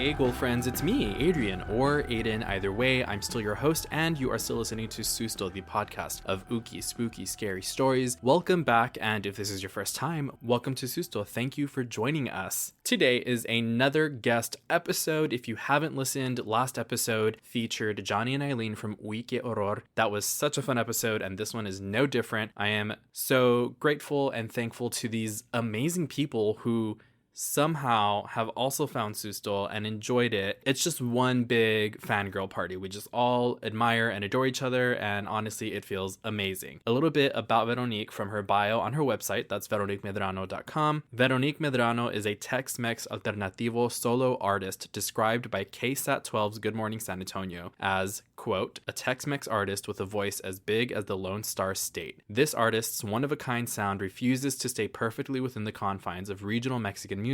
Hey, Gold friends, it's me, Adrian, or Aiden. Either way, I'm still your host, and you are still listening to Susto, the podcast of ooky, spooky, scary stories. Welcome back, and if this is your first time, welcome to Susto. Thank you for joining us. Today is another guest episode. If you haven't listened, last episode featured Johnny and Eileen from Wiki Horror. That was such a fun episode, and this one is no different. I am so grateful and thankful to these amazing people who somehow have also found Susto and enjoyed it. It's just one big fangirl party. We just all admire and adore each other, and honestly, it feels amazing. A little bit about Veronique from her bio on her website. That's veroniquemedrano.com. Veronique Medrano is a Tex-Mex alternativo solo artist described by KSAT12's Good Morning San Antonio as, quote, a Tex-Mex artist with a voice as big as the Lone Star State. This artist's one-of-a-kind sound refuses to stay perfectly within the confines of regional Mexican music.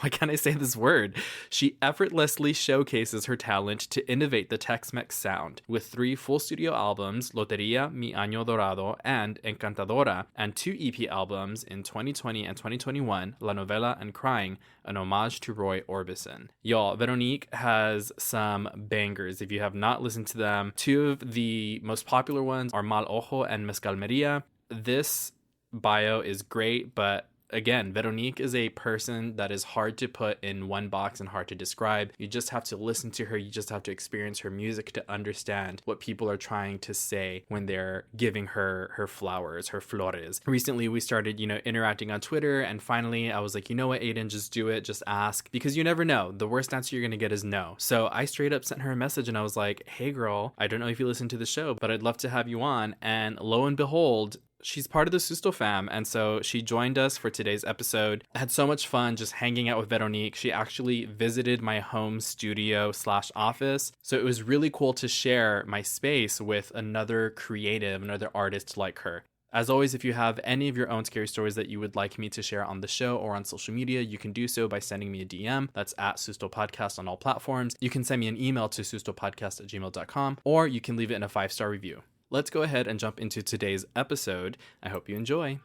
Why can't I say this word? She effortlessly showcases her talent to innovate the Tex-Mex sound with 3 full studio albums, Loteria, Mi Año Dorado, and Encantadora, and 2 EP albums in 2020 and 2021, La Novela and Crying, an homage to Roy Orbison. Y'all, Veronique has some bangers. If you have not listened to them, 2 of the most popular ones are Mal Ojo and Mezcalmeria. This bio is great, but again, Veronique is a person that is hard to put in one box and hard to describe. You just have to listen to her. You just have to experience her music to understand what people are trying to say when they're giving her flowers, her flores. Recently, we started, interacting on Twitter, and finally I was like, you know what, Aiden, just do it. Just ask, because you never know. The worst answer you're going to get is no. So I straight up sent her a message and I was like, hey girl, I don't know if you listen to the show, but I'd love to have you on. And lo and behold, she's part of the Susto fam, and so she joined us for today's episode. I had so much fun just hanging out with Veronique. She actually visited my home studio / office, so it was really cool to share my space with another creative, another artist like her. As always, if you have any of your own scary stories that you would like me to share on the show or on social media, you can do so by sending me a DM. That's at Susto Podcast on all platforms. You can send me an email to sustopodcast@gmail.com, or you can leave it in a 5-star review. Let's go ahead and jump into today's episode. I hope you enjoy.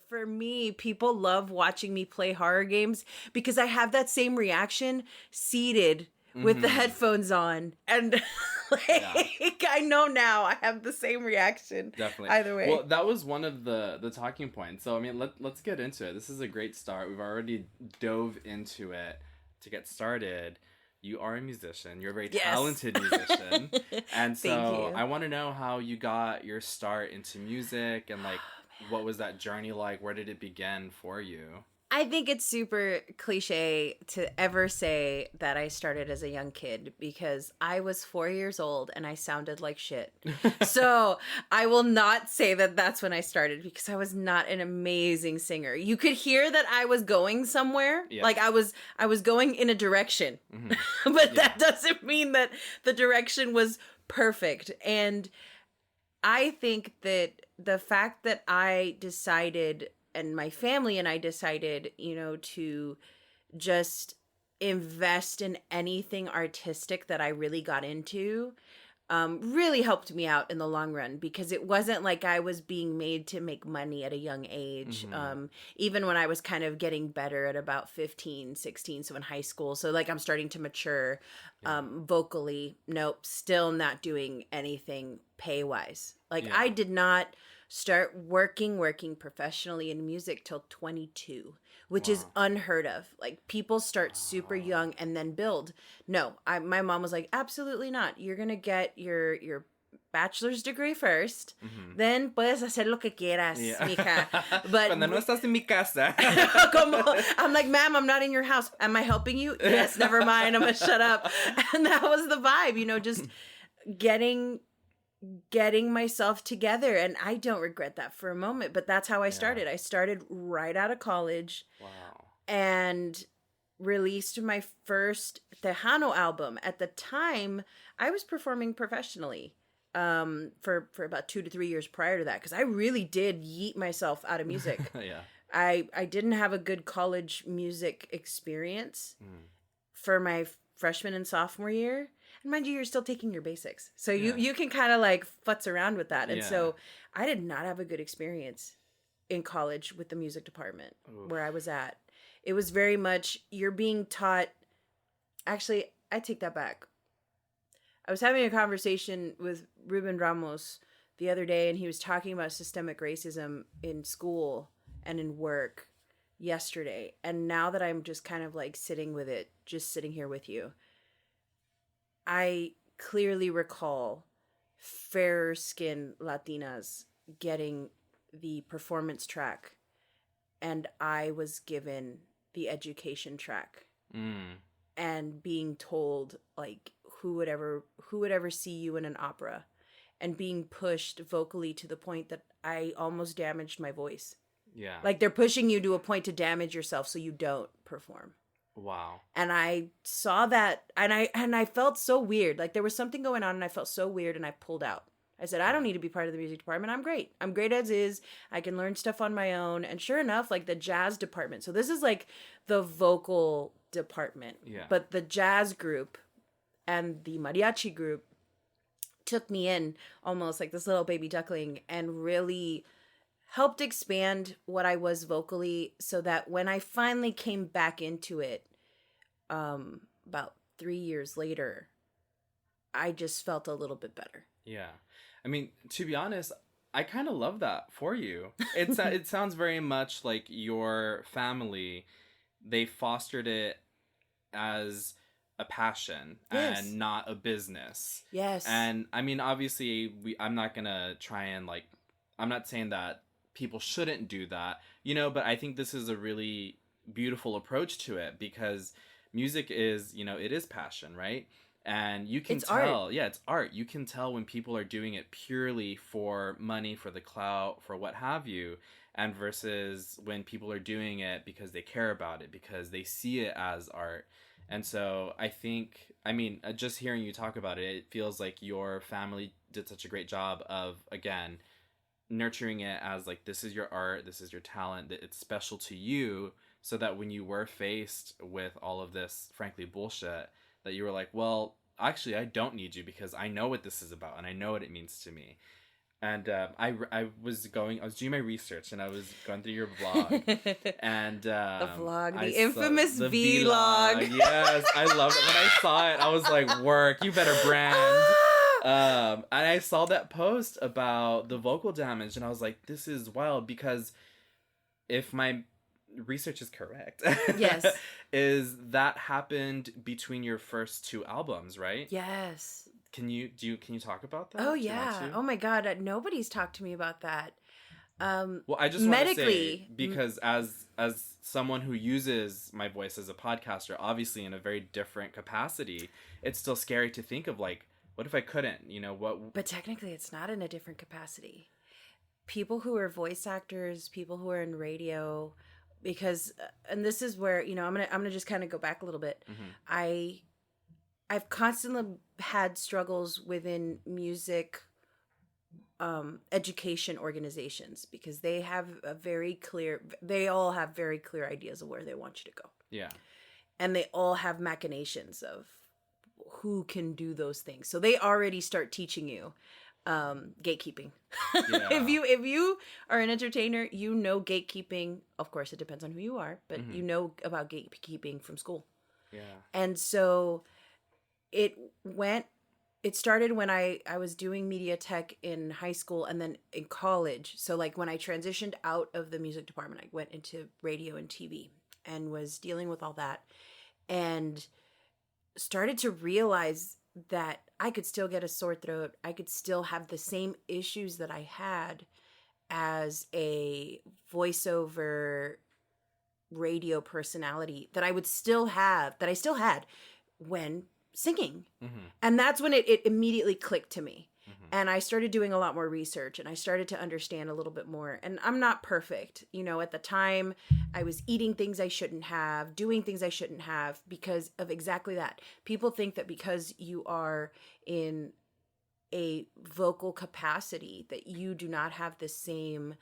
For me, people love watching me play horror games because I have that same reaction seated with the headphones on. And I know now I have the same reaction. Definitely. Either way. Well, that was one of the talking points. So, I mean, let's get into it. This is a great start. We've already dove into it. To get started, you are a musician. You're a very talented musician. And so I want to know how you got your start into music and what was that journey like? Where did it begin for you? I think it's super cliche to ever say that I started as a young kid because I was 4 years old and I sounded like shit. So I will not say that that's when I started because I was not an amazing singer. You could hear that I was going somewhere. Yeah. Like I was going in a direction, but that doesn't mean that the direction was perfect. And I think that the fact that I decided, and my family and I decided, to just invest in anything artistic that I really got into, really helped me out in the long run because it wasn't like I was being made to make money at a young age. Even when I was kind of getting better at about 15, 16, so in high school. So I'm starting to mature vocally. Nope, still not doing anything pay-wise. I did not start working professionally in music till 22, which is unheard of. People start super young and then build. No, my mom was like, absolutely not. You're going to get your bachelor's degree first, then puedes hacer lo que quieras, mija. But cuando no estás en mi casa. I'm like, ma'am, I'm not in your house. Am I helping you? Yes, never mind. I'm going to shut up. And that was the vibe, just getting myself together, and I don't regret that for a moment, but that's how I started. I started right out of college. Wow. And released my first Tejano album. At the time, I was performing professionally. for about 2 to 3 years prior to that, because I really did yeet myself out of music. Yeah. I didn't have a good college music experience for my freshman and sophomore year. And mind you, you're still taking your basics. So you can kind of like futz around with that. And so I did not have a good experience in college with the music department where I was at. It was very much, you're being taught. Actually, I take that back. I was having a conversation with Ruben Ramos the other day, and he was talking about systemic racism in school and in work yesterday. And now that I'm just kind of like sitting with it, just sitting here with you, I clearly recall fairer skinned Latinas getting the performance track, and I was given the education track. And being told like who would ever see you in an opera, and being pushed vocally to the point that I almost damaged my voice. Yeah. Like they're pushing you to a point to damage yourself so you don't perform. Wow. And I saw that, and I felt so weird. Like there was something going on and I felt so weird, and I pulled out. I said, I don't need to be part of the music department. I'm great. I'm great as is. I can learn stuff on my own. And sure enough, like the jazz department. So this is like the vocal department. Yeah. But the jazz group and the mariachi group took me in almost like this little baby duckling and really helped expand what I was vocally, so that when I finally came back into it, about 3 years later, I just felt a little bit better. Yeah. I mean, to be honest, I kind of love that for you. It sounds very much like your family, they fostered it as a passion and not a business. Yes. And I mean, obviously, I'm not going to try and like, I'm not saying that people shouldn't do that, but I think this is a really beautiful approach to it, because music is, it is passion, right? And you can tell, art. Yeah, it's art. You can tell when people are doing it purely for money, for the clout, for what have you, and versus when people are doing it because they care about it, because they see it as art. And so I think, just hearing you talk about it, it feels like your family did such a great job of, again, nurturing it as like, this is your art, this is your talent, that it's special to you, so that when you were faced with all of this, frankly, bullshit, that you were like, well, actually, I don't need you, because I know what this is about and I know what it means to me. And I was doing my research, and I was going through your blog, and the vlog, the infamous vlog. Yes, I loved it. When I saw it, I was like, work, you better brand. And I saw that post about the vocal damage, and I was like, this is wild, because if my research is correct, yes, is that happened between your first 2 albums, right? Yes. Can you talk about that? Oh yeah. Oh my God. Nobody's talked to me about that. Well, I just want to say, because as someone who uses my voice as a podcaster, obviously in a very different capacity, it's still scary to think of like, what if I couldn't? What? But technically, it's not in a different capacity. People who are voice actors, people who are in radio, because, and this is where, I'm gonna just kind of go back a little bit. Mm-hmm. I've constantly had struggles within music education organizations, because they all have very clear ideas of where they want you to go. Yeah. And they all have machinations of who can do those things. So they already start teaching you gatekeeping. Yeah. If you are an entertainer, gatekeeping. Of course, it depends on who you are, but you know about gatekeeping from school. Yeah. And so it started when I was doing media tech in high school and then in college. So like when I transitioned out of the music department, I went into radio and TV and was dealing with all that, and started to realize that I could still get a sore throat. I could still have the same issues that I had as a voiceover radio personality that I still had when singing. Mm-hmm. And that's when it immediately clicked to me. Mm-hmm. And I started doing a lot more research, and I started to understand a little bit more. And I'm not perfect. At the time, I was eating things I shouldn't have, doing things I shouldn't have, because of exactly that. People think that because you are in a vocal capacity, that you do not have the same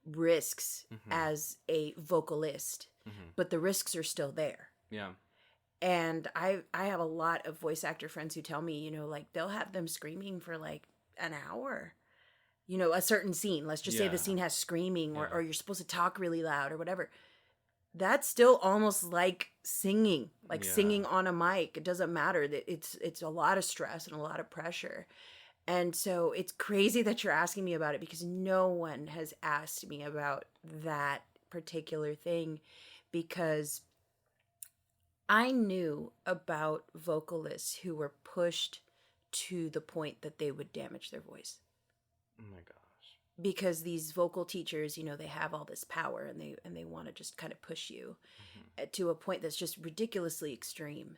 risks as a vocalist, but the risks are still there. Yeah. And I have a lot of voice actor friends who tell me, you know, like they'll have them screaming for like an hour. You know, a certain scene. Let's just say the scene has screaming, or you're supposed to talk really loud or whatever. That's still almost like singing, singing on a mic. It doesn't matter. That it's a lot of stress and a lot of pressure. And so it's crazy that you're asking me about it, because no one has asked me about that particular thing, because I knew about vocalists who were pushed to the point that they would damage their voice. Oh my gosh. Because these vocal teachers, you know, they have all this power, and they want to just kind of push you to a point that's just ridiculously extreme.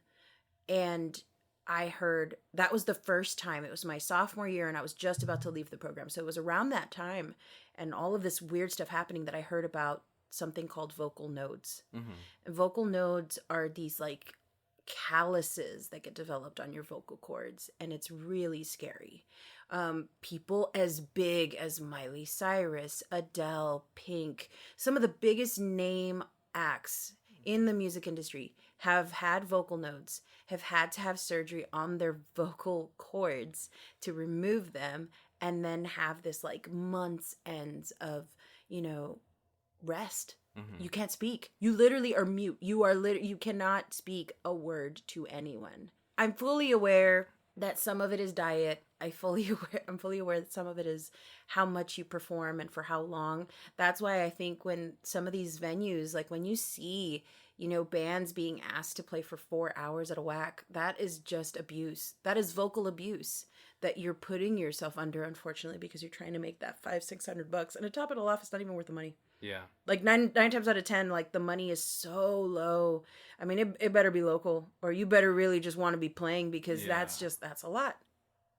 And I heard that was the first time. It was my sophomore year, and I was just about to leave the program. So it was around that time, and all of this weird stuff happening, that I heard about something called vocal nodes. And vocal nodes are these like calluses that get developed on your vocal cords, and it's really scary. People as big as Miley Cyrus, Adele, Pink, some of the biggest name acts in the music industry have had vocal nodes, have had to have surgery on their vocal cords to remove them, and then have this like months ends of, you know, rest. You can't speak. You literally are mute. You cannot speak a word to anyone. I'm fully aware that some of it is diet. I'm fully aware that some of it is how much you perform and for how long. That's why I think when some of these venues, like when you see, you know, bands being asked to play for 4 hours at a whack, that is just abuse. That is vocal abuse that you're putting yourself under, unfortunately, because you're trying to make that $500-600, and to top it all off, it's not even worth the money. Yeah. Like nine times out of 10, like the money is so low. I mean, it better be local, or you better really just want to be playing, because that's a lot.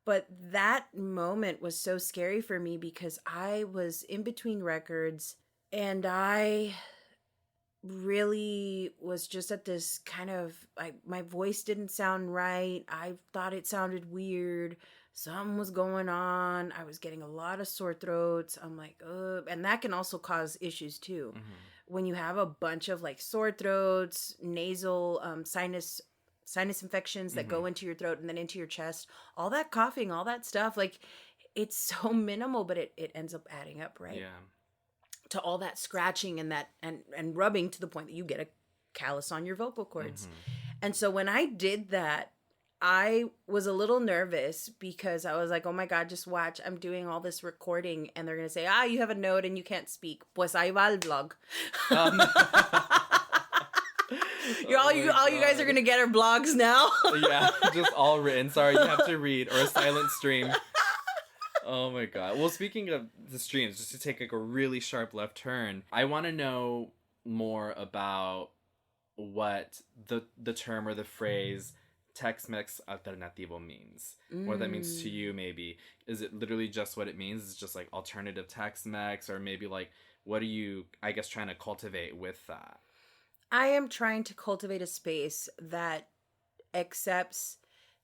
But that moment was so scary for me, because I was in between records, and I really was just at this kind of, like, my voice didn't sound right. I thought it sounded weird. Something was going on. I was getting a lot of sore throats. I'm like, and that can also cause issues too. When you have a bunch of like sore throats, nasal, sinus infections that go into your throat and then into your chest, all that coughing, all that stuff, like it's so minimal, but it ends up adding up, right? Yeah. To all that scratching and that and rubbing, to the point that you get a callus on your vocal cords. And so when I did that, I was a little nervous, because I was like, oh my God, just watch. I'm doing all this recording, and they're going to say, you have a node and you can't speak. Pues ahí va el vlog. All you guys are going to get are blogs now. Yeah, just all written. Sorry, you have to read, or a silent stream. Oh my God. Well, speaking of the streams, just to take like a really sharp left turn, I want to know more about what the term or the phrase Tex-Mex alternativo means. What that means to you, maybe. Is it literally just what it means? Is it just like alternative Tex-Mex, or maybe like what are you, I guess, trying to cultivate with that? I am trying to cultivate a space that accepts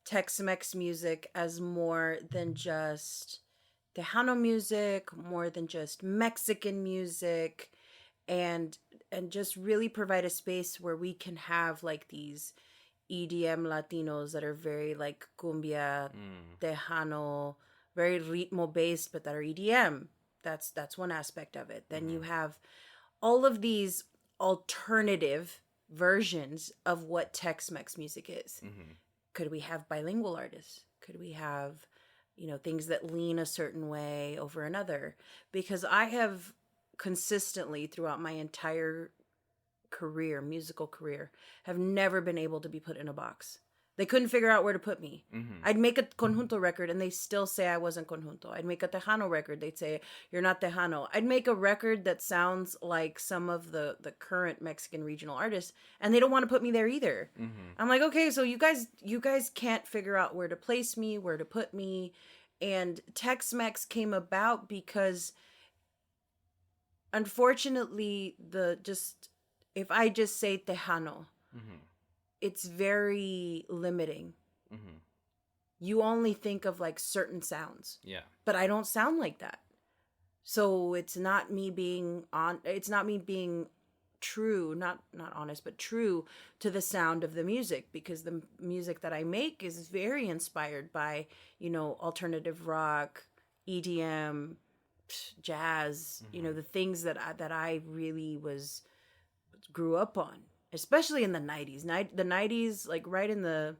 Tex-Mex music as more than just Tejano music, more than just Mexican music, and just really provide a space where we can have like these EDM Latinos that are very like cumbia, Tejano, very ritmo based, but that are EDM. That's one aspect of it. Then you have all of these alternative versions of what Tex-Mex music is. Could we have bilingual artists? Could we have, you know, things that lean a certain way over another? Because I have consistently throughout my entire musical career, have never been able to be put in a box. They couldn't figure out where to put me. I'd make a conjunto record and they still say I wasn't conjunto. I'd make a Tejano record. They'd say, you're not Tejano. I'd make a record that sounds like some of the current Mexican regional artists, and they don't want to put me there either. I'm like, okay, so you guys can't figure out where to place me, where to put me. And Tex-Mex came about because, unfortunately, if I just say Tejano, it's very limiting. you only think of like certain sounds. Yeah. But I don't sound like that. So it's not me being true, not honest, but true to the sound of the music, because the music that I make is very inspired by, alternative rock, EDM, jazz, the things that I really grew up on, especially in the 90s. The 90s, like right in the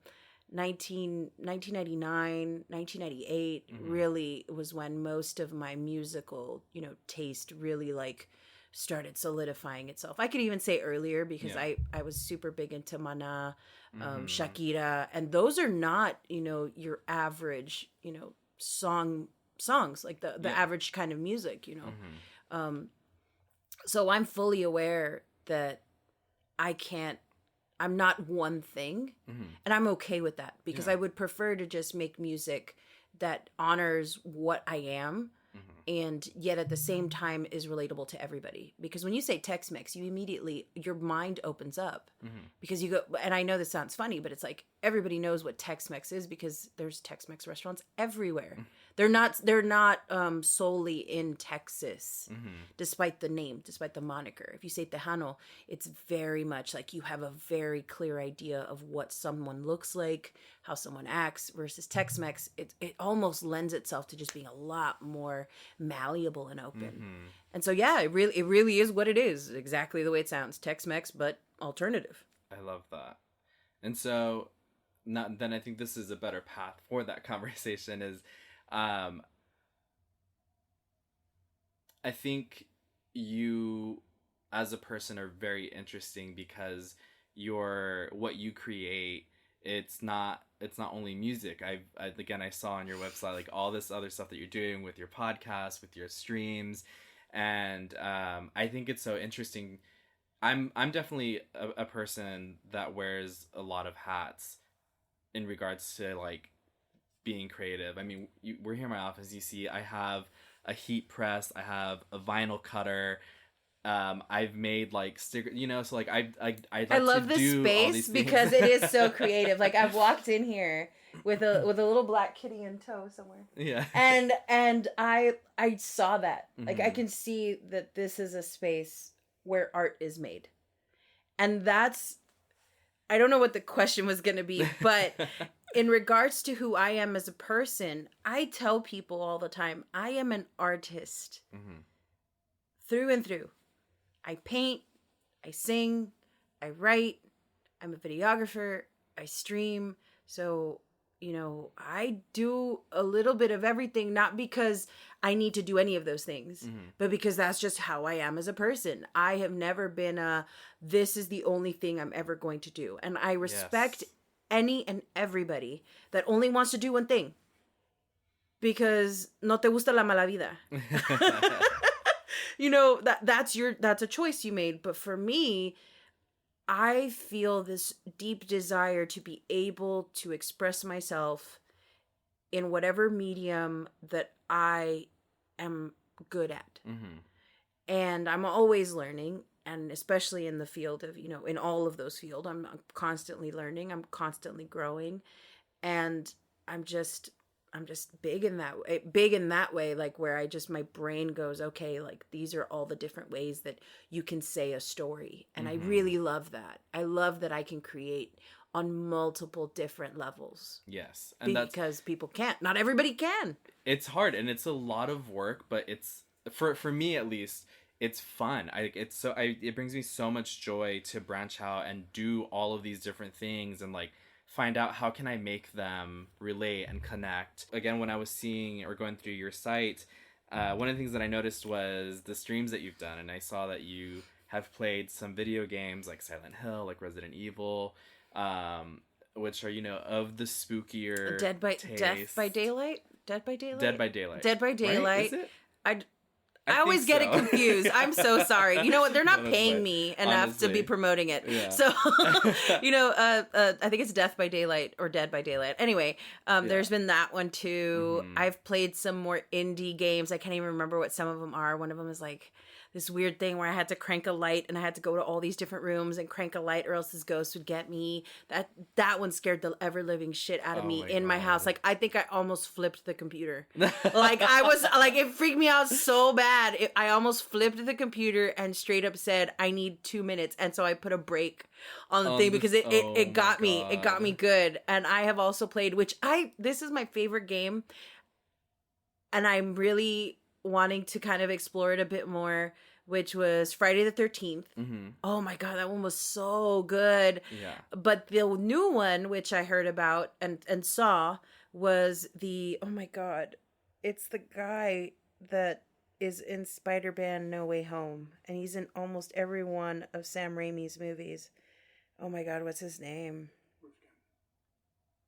1999, 1998 really was when most of my musical, taste really like started solidifying itself. I could even say earlier, because I was super big into Mana, Shakira, and those are not, your average, songs, like the average kind of music, so I'm fully aware that I'm not one thing, and I'm okay with that, because I would prefer to just make music that honors what I am, and yet at the same time is relatable to everybody. Because when you say Tex-Mex, your mind opens up, because you go, and I know this sounds funny, but it's like everybody knows what Tex-Mex is because there's Tex-Mex restaurants everywhere. They're not solely in Texas, despite the name, despite the moniker. If you say Tejano, it's very much like you have a very clear idea of what someone looks like, how someone acts, versus Tex-Mex. It almost lends itself to just being a lot more malleable and open. And so, yeah, it really is what it is. Exactly the way it sounds. Tex-Mex, but alternative. I love that. And so, then I think this is a better path for that conversation is, I think you as a person are very interesting, because what you create, it's not only music. I saw on your website like all this other stuff that you're doing with your podcast, with your streams, and I think it's so interesting. I'm definitely a person that wears a lot of hats in regards to like being creative. I mean, we're here in my office. You see, I have a heat press. I have a vinyl cutter. I've made like stickers. So like I love this space because it is so creative. Like I've walked in here with a little black kitty in tow somewhere. Yeah. And I saw that. Like I can see that this is a space where art is made, and that's. I don't know what the question was going to be, but in regards to who I am as a person, I tell people all the time, I am an artist through and through. I paint, I sing, I write, I'm a videographer, I stream. So, I do a little bit of everything, not because I need to do any of those things, but because that's just how I am as a person. I have never been this is the only thing I'm ever going to do. And I respect any and everybody that only wants to do one thing. Because no te gusta la mala vida. That's a choice you made. But for me, I feel this deep desire to be able to express myself in whatever medium that I am good at. And I'm always learning, and especially in the field of, in all of those fields, I'm constantly learning, I'm constantly growing, and I'm just big in that way, like where my brain goes, okay, like these are all the different ways that you can say a story. And I really love that. I love that I can create on multiple different levels. Yes. And because people can't. Not everybody can. It's hard, and it's a lot of work, but it's for me at least, it's fun. It brings me so much joy to branch out and do all of these different things and like find out how can I make them relate and connect. Again, when I was seeing or going through your site, one of the things that I noticed was the streams that you've done, and I saw that you have played some video games like Silent Hill, like Resident Evil, which are, of the spookier Dead by Daylight? Right? Is it? I always get it confused. I'm so sorry. You know what? They're not paying me enough to be promoting it. Yeah. So, I think it's Death by Daylight or Dead by Daylight. Anyway, there's been that one too. I've played some more indie games. I can't even remember what some of them are. One of them is like this weird thing where I had to crank a light and I had to go to all these different rooms and crank a light or else this ghost would get me. That one scared the ever living shit out of me in my house. Like, I think I almost flipped the computer. Like, I was like, it freaked me out so bad. I almost flipped the computer and straight up said, I need 2 minutes. And so I put a break on the thing because it got me. It got me good. And I have also played, this is my favorite game. And I'm really wanting to kind of explore it a bit more, which was Friday the 13th. Mm-hmm. Oh my God, that one was so good. Yeah. But the new one, which I heard about and saw, was oh my God, it's the guy that is in Spider-Man No Way Home. And he's in almost every one of Sam Raimi's movies. Oh my God, what's his name?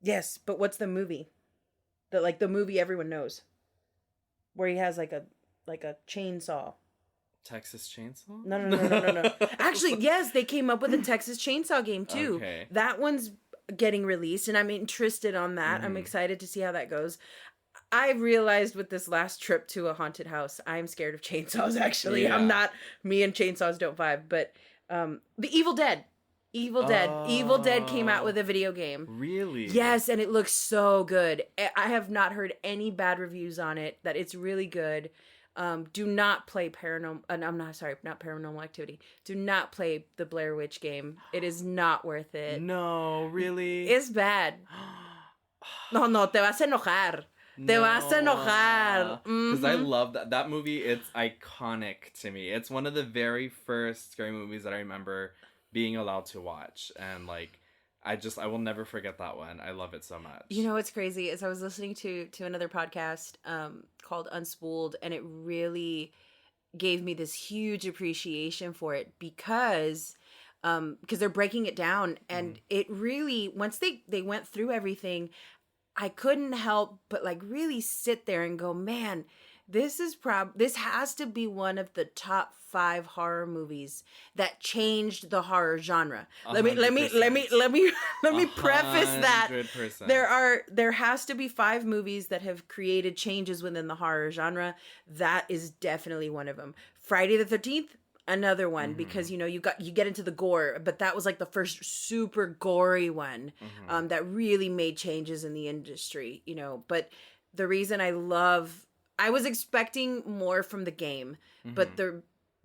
Yes, but what's the movie? The movie everyone knows. Where he has like a chainsaw. Texas Chainsaw? No. Actually, yes, they came up with a Texas Chainsaw game too. Okay. That one's getting released, and I'm interested on that. I'm excited to see how that goes. I realized with this last trip to a haunted house, I'm scared of chainsaws, actually. Yeah. I'm not, me and chainsaws don't vibe, but the Evil Dead. Evil Dead came out with a video game. Really? Yes, and it looks so good. I have not heard any bad reviews on it, that it's really good. Do not play not Paranormal Activity. Do not play the Blair Witch game. It is not worth it. No, really? It's bad. No, te vas a enojar. Te vas a enojar. Because I love that movie. It's iconic to me. It's one of the very first scary movies that I remember being allowed to watch, and like I will never forget that one. I love it so much. You know what's crazy is I was listening to another podcast called Unspooled, and it really gave me this huge appreciation for it because they're breaking it down, and it really, once they went through everything, I couldn't help but like really sit there and go, man, this has to be one of the top 5 horror movies that changed the horror genre. Let me preface that 100%. There has to be 5 movies that have created changes within the horror genre. That is definitely one of them. Friday the 13th, another one, because you get into the gore, but that was like the first super gory one that really made changes in the industry, but the reason I was expecting more from the game, but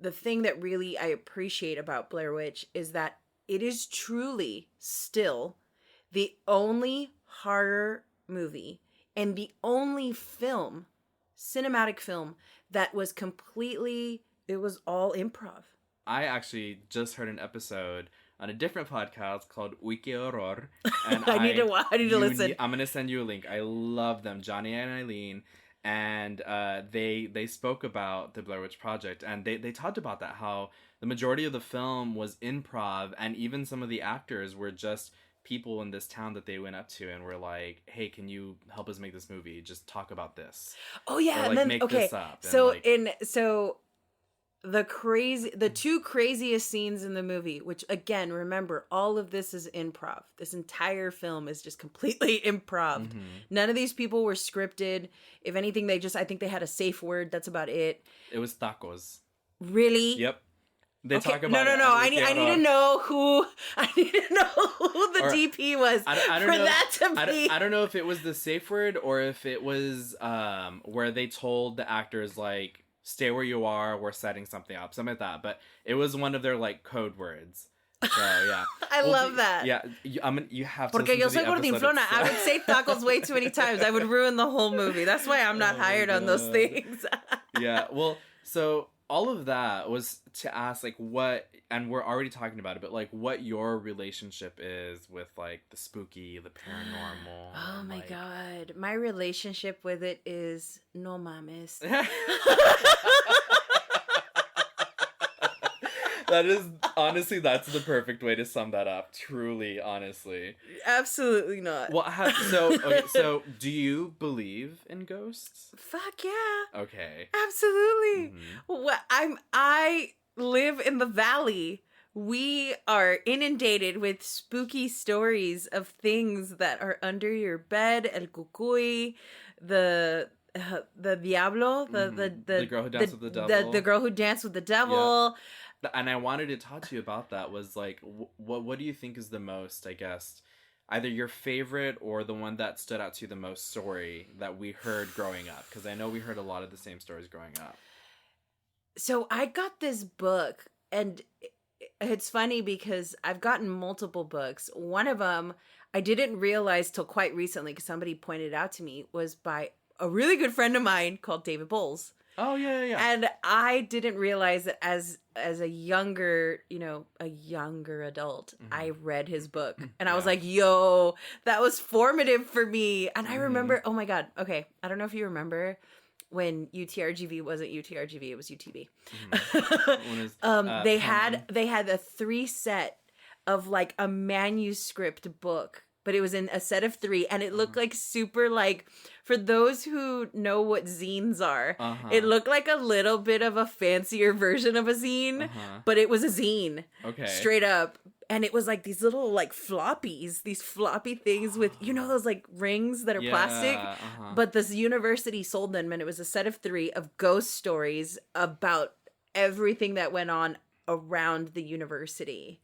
the thing that really I appreciate about Blair Witch is that it is truly still the only horror movie and the only cinematic film that was it was all improv. I actually just heard an episode on a different podcast called Wiki Horror. And I need to listen. I'm going to send you a link. I love them. Johnny and Eileen. And they spoke about the Blair Witch Project, and they talked about that, how the majority of the film was improv, and even some of the actors were just people in this town that they went up to and were like, hey, can you help us make this movie? Just talk about this. Oh yeah, or, like, and then this up. The 2 craziest scenes in the movie, which again, remember, all of this is improv. This entire film is just completely improv. None of these people were scripted. If anything, I think they had a safe word. That's about it. It was tacos. Really? Yep. They talk about No. I need to know who the DP was I don't know if it was the safe word or if it was where they told the actors like, stay where you are, we're setting something up, something like that. But it was one of their like code words. So yeah, I love that. Yeah, you have to. Porque yo soy gordinflona. I would say tacos way too many times. I would ruin the whole movie. That's why I'm not hired on those things. Yeah, well, so all of that was to ask like what, and we're already talking about it, but like what your relationship is with like the spooky, the paranormal. Oh my God, my relationship with it is no mames. That is, honestly, that's the perfect way to sum that up. Truly, honestly. Absolutely not. Well, so do you believe in ghosts? Fuck yeah. Okay. Absolutely. Well, I live in the valley. We are inundated with spooky stories of things that are under your bed, el cucuy, the the Diablo, the girl who danced with the devil. the girl who danced with the devil. Yeah. And I wanted to talk to you about that. Was like, what do you think is the most, I guess, either your favorite or the one that stood out to you the most story that we heard growing up? Because I know we heard a lot of the same stories growing up. So I got this book, and it's funny because I've gotten multiple books. One of them I didn't realize till quite recently, because somebody pointed it out to me, was by a really good friend of mine called David Bowles. Oh, yeah. And I didn't realize that as a younger adult, I read his book. And I was like, yo, that was formative for me. And I remember, oh my God. Okay. I don't know if you remember when UTRGV wasn't UTRGV, it was UTV. They had a 3 set of like a manuscript book, but it was in a set of 3, and it looked like super, like, for those who know what zines are, it looked like a little bit of a fancier version of a zine, but it was a zine. Okay. Straight up. And it was like these little like floppies, these floppy things with, you know, those like rings that are plastic. But this university sold them, and it was a set of 3 of ghost stories about everything that went on around the university.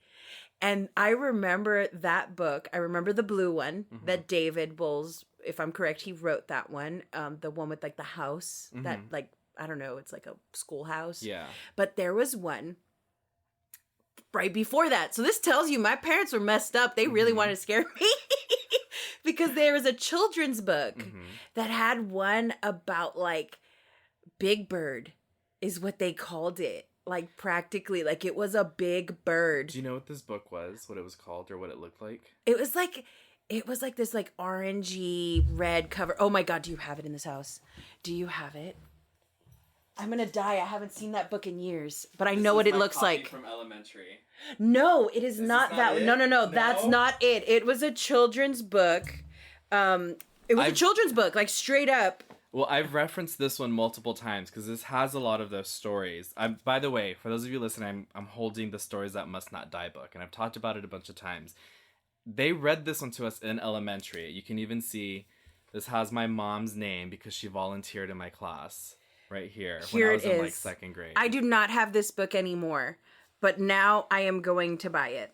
And I remember that book. I remember the blue one that David Bowles, if I'm correct, he wrote that one. The one with like the house that, like, I don't know, it's like a schoolhouse. Yeah. But there was one right before that. So this tells you my parents were messed up. They really wanted to scare me because there was a children's book that had one about like Big Bird is what they called it. Like practically, like it was a big bird. Do you know what this book was? What it was called or what it looked like? It was like this like orangey red cover. Oh my God, do you have it in this house? Do you have it? I'm gonna die. I haven't seen that book in years, but I know what it looks like. From elementary. No, it is not that. No, that's not it. It was a children's book. It was a children's book, like straight up. Well, I've referenced this one multiple times because this has a lot of those stories. By the way, for those of you listening, I'm holding the Stories That Must Not Die book, and I've talked about it a bunch of times. They read this one to us in elementary. You can even see this has my mom's name because she volunteered in my class right here when I was in like 2nd grade. I do not have this book anymore, but now I am going to buy it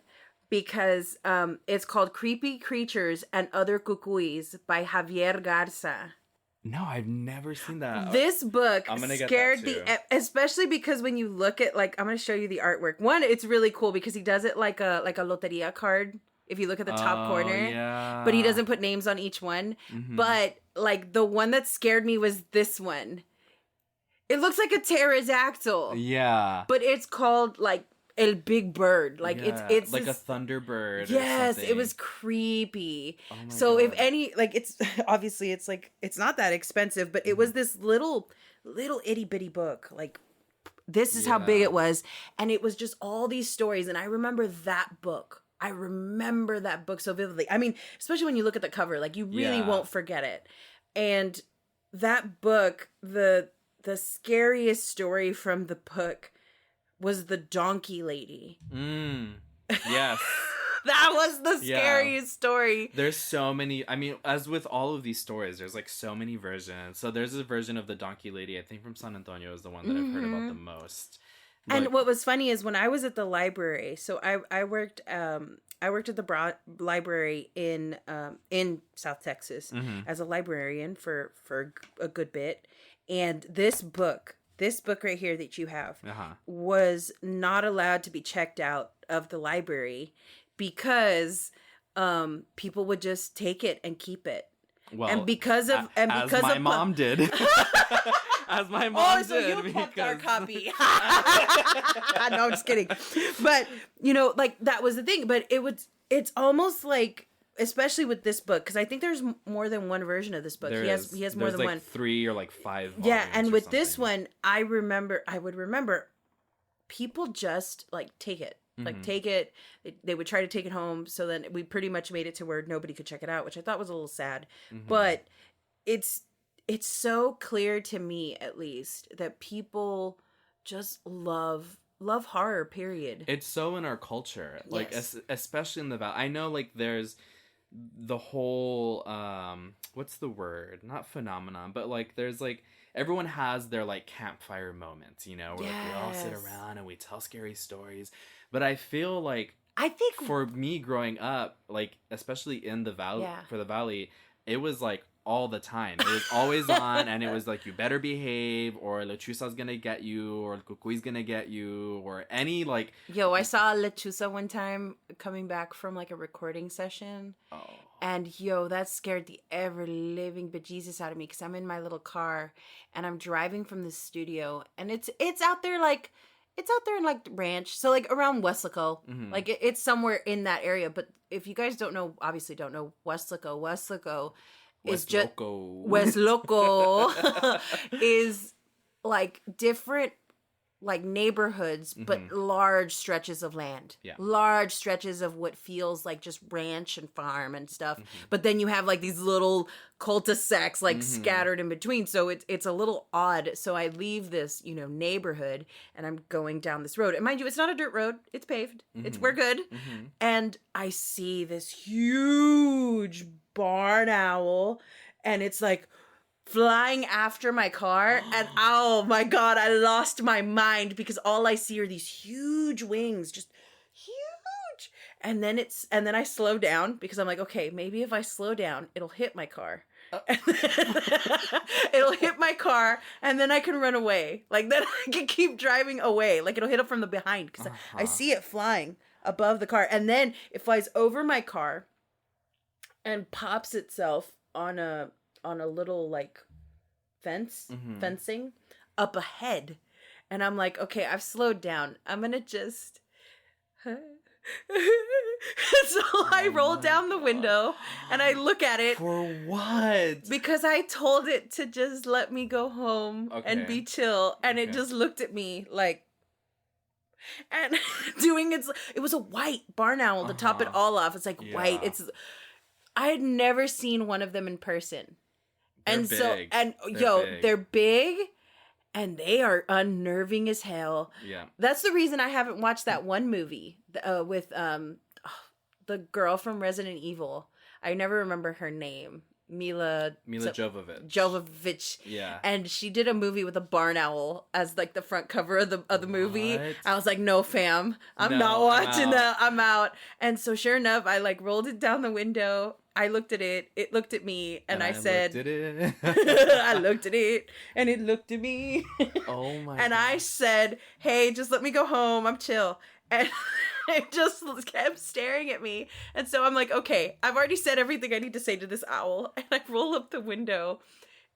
because it's called Creepy Creatures and Other Cucuys by Javier Garza. No, I've never seen that. This book scared especially because when you look at, like, I'm going to show you the artwork. One, it's really cool because he does it like a loteria card. If you look at the top corner, but he doesn't put names on each one. But like the one that scared me was this one. It looks like a pterodactyl. Yeah. But it's called like El Big Bird. Like it's like a thunderbird. Yes, it was creepy. Oh my God. If any, like, it's obviously it's like it's not that expensive, but it was this little itty bitty book. Like this is how big it was, and it was just all these stories. And I remember that book. So vividly. I mean, especially when you look at the cover, like you really won't forget it. And that book, the scariest story from the book was the donkey lady. Yes. That was the scariest story. There's so many. I mean, as with all of these stories, there's like so many versions. So there's a version of the donkey lady, I think from San Antonio, is the one that I've heard about the most. And what was funny is when I was at the library, so I worked at the library in South Texas as a librarian for a good bit, and this book right here that you have was not allowed to be checked out of the library because people would just take it and keep it. Well, and because of my mom did. As my mom did. So you kept our copy. No, I'm just kidding. But, you know, like, that was the thing. But it's almost like, especially with this book, because I think there's more than one version of this book. He has more than like one. 3 or like 5 volumes. Yeah, and with this one, I would remember people just, like, take it. Like, take it. They would try to take it home. So then we pretty much made it to where nobody could check it out, which I thought was a little sad. But it's so clear to me, at least, that people just love horror, period. It's so in our culture. Like, especially in the Valley. I know, like, there's the whole what's the word, not phenomenon, but like there's like everyone has their like campfire moments, you know, where like we all sit around and we tell scary stories. But I feel like I think for me growing up, like especially in the valley, for the valley, it was like all the time. It was always on, and it was like, you better behave, or Lechusa's gonna get you, or Cucui's gonna get you, or any like. Yo, I saw Lechusa one time coming back from like a recording session. Oh. And yo, that scared the ever living bejesus out of me, because I'm in my little car and I'm driving from the studio, and it's out there like. It's out there in like ranch, so like around Weslaco, like it's somewhere in that area. But if you guys don't know, obviously don't know Weslaco is just Westloco is like different like neighborhoods, but large stretches of land, large stretches of what feels like just ranch and farm and stuff. But then you have like these little cul-de-sacs like scattered in between. So it's a little odd. So I leave this, you know, neighborhood, and I'm going down this road. And mind you, it's not a dirt road. It's paved. We're good. And I see this huge barn owl, and it's like flying after my car, and oh my god, I lost my mind, because all I see are these huge wings, just huge. And then I slow down, because I'm like, okay, maybe if I slow down, it'll hit my car. It'll hit my car, and then I can run away. Like, then I can keep driving away. Like, it'll hit up from the behind, because I see it flying above the car, and then it flies over my car and pops itself on a little like fencing up ahead. And I'm like, okay, I've slowed down. I'm gonna just so I roll down the window and I look at it. For what? Because I told it to just let me go home and be chill. And it just looked at me like, and it was a white barn owl to top it all off. It's like white. I had never seen one of them in person. They're big, and they are unnerving as hell. Yeah. That's the reason I haven't watched that one movie with the girl from Resident Evil. I never remember her name. Mila Jovovich. Yeah. And she did a movie with a barn owl as like the front cover of the movie. I was like, no fam, I'm not watching that. I'm out. And so sure enough, I like rolled it down the window. I looked at it looked at me, and I said, I looked at it, and it looked at me. Oh my And God. I said, hey, just let me go home. I'm chill. And it just kept staring at me. And so I'm like, okay, I've already said everything I need to say to this owl. And I roll up the window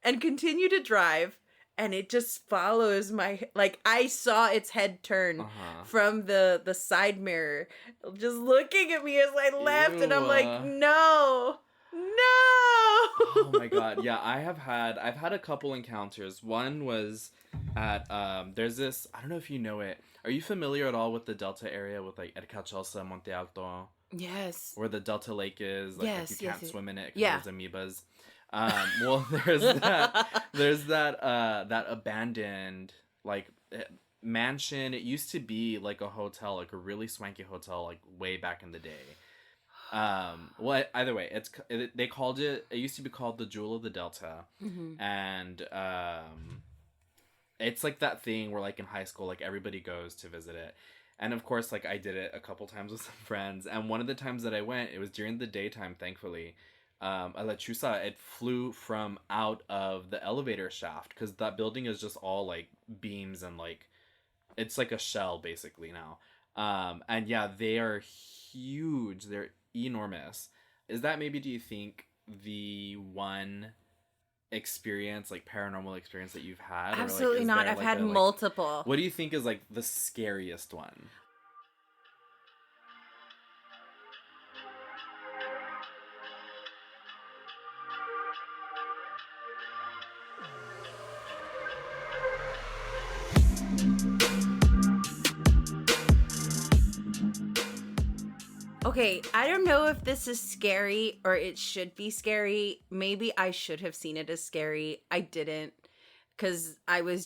and continue to drive. And it just follows like I saw its head turn from the side mirror, just looking at me as I left. Ew. And I'm like, no. Oh my God. Yeah, I've had a couple encounters. One was at, there's this, I don't know if you know it. Are you familiar at all with the Delta area with like Ercachelsa, Monte Alto? Yes. Where the Delta Lake is, like if you can't swim in it because there's amoebas. Well, there's that abandoned like mansion. It used to be like a hotel, like a really swanky hotel, like way back in the day. Well, either way, they called it. It used to be called the Jewel of the Delta, and it's like that thing where like in high school, like everybody goes to visit it. And of course, like I did it a couple times with some friends, and one of the times that I went, it was during the daytime, thankfully. A lechuza, it flew from out of the elevator shaft, because that building is just all like beams and like it's like a shell basically now. And yeah, they are huge. They're enormous. Is that maybe, do you think, the one experience, like paranormal experience that you've had? Absolutely or, like, not. I've had multiple. What do you think is like the scariest one? Okay, I don't know if this is scary or it should be scary. Maybe I should have seen it as scary. I didn't, because I was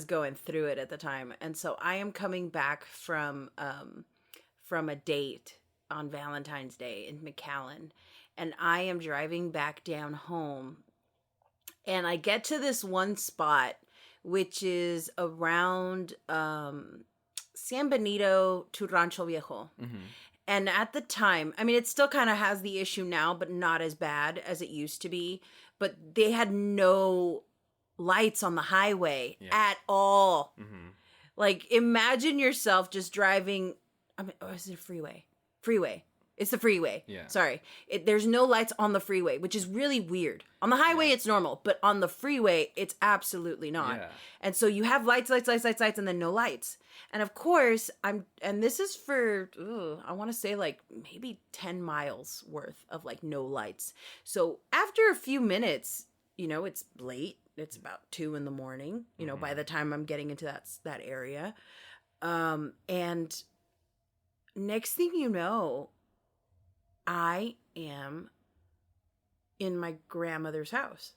going through it at the time. And so I am coming back from a date on Valentine's Day in McAllen. and I am driving back down home. And I get to this one spot, which is around San Benito to Rancho Viejo. Mm-hmm. And at the time, I mean, it still kind of has the issue now, but not as bad as it used to be. But they had no lights on the highway at all. Mm-hmm. Like, imagine yourself just driving. I mean, is it a freeway? Freeway. It's the freeway. Yeah. Sorry. There's no lights on the freeway, which is really weird. On the highway, it's normal, but on the freeway, it's absolutely not. Yeah. And so you have lights, and then no lights. And of course, and this is for, I want to say like maybe 10 miles worth of like no lights. So after a few minutes, it's late. It's about 2 a.m, by the time I'm getting into that area. And next thing you know, I am in my grandmother's house.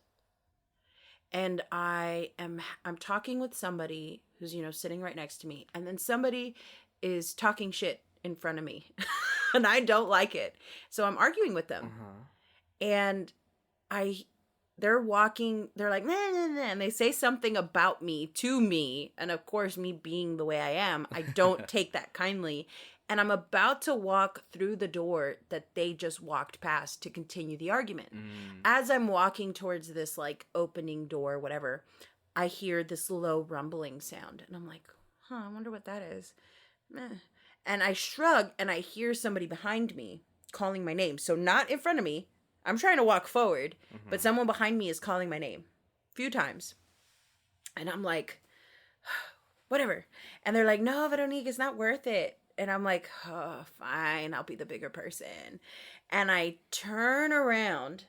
And I'm talking with somebody who's, sitting right next to me. And then somebody is talking shit in front of me. And I don't like it. So I'm arguing with them. And they're walking, they're like, nah, nah, nah, and they say something about me to me. And of course, me being the way I am, I don't take that kindly. And I'm about to walk through the door that they just walked past to continue the argument. As I'm walking towards this like opening door, whatever, I hear this low rumbling sound. And I'm like, I wonder what that is. And I shrug and I hear somebody behind me calling my name. So not in front of me. I'm trying to walk forward, but someone behind me is calling my name a few times. And I'm like, whatever. And they're like, no, Veronique, it's not worth it. And I'm like, oh, fine, I'll be the bigger person. And I turn around